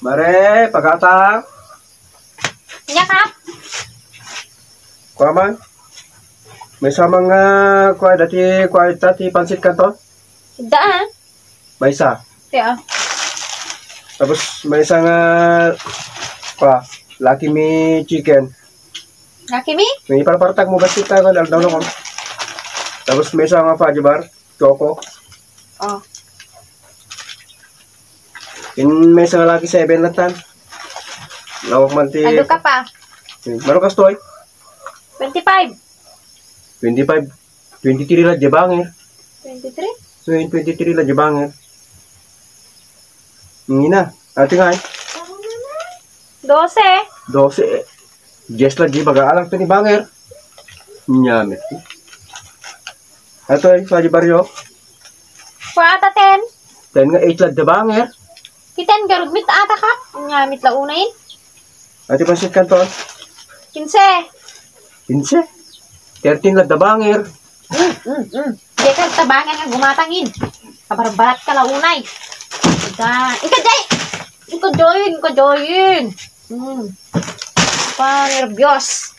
Mare, pagkata. Nyakap. Kuha man. May samang kuha dati pansit ka to. Daan. May isa. Kaya. Tapos may isang kuha. Lucky Me chicken. Lucky Me? May parpartag mo basit ka daw ko. Tapos may isang Fudge bar. Choco. Oh. May isang Lucky 7 lang tan. Lawak man ti. Ado ka pa. Maro kas toy? 25. 25. 23 la jebangir. 23? So 23 la jebangir. Ngina. Ate nga 12. 12. Just la di baga-alang to ni bangir. Nyamit. Ato ay Fudge baryo. Kuha ata 10. 10 nga 8 la jebangir. Kiten garud mit ata ka. Ngamit la unayin. Ate pansit kanton. 15. 15. 13 la dabangir. Di ka tabangan nga gumatangin. Kabarbarat ka la unay. Ika jay. Ika join. Pa nervyos.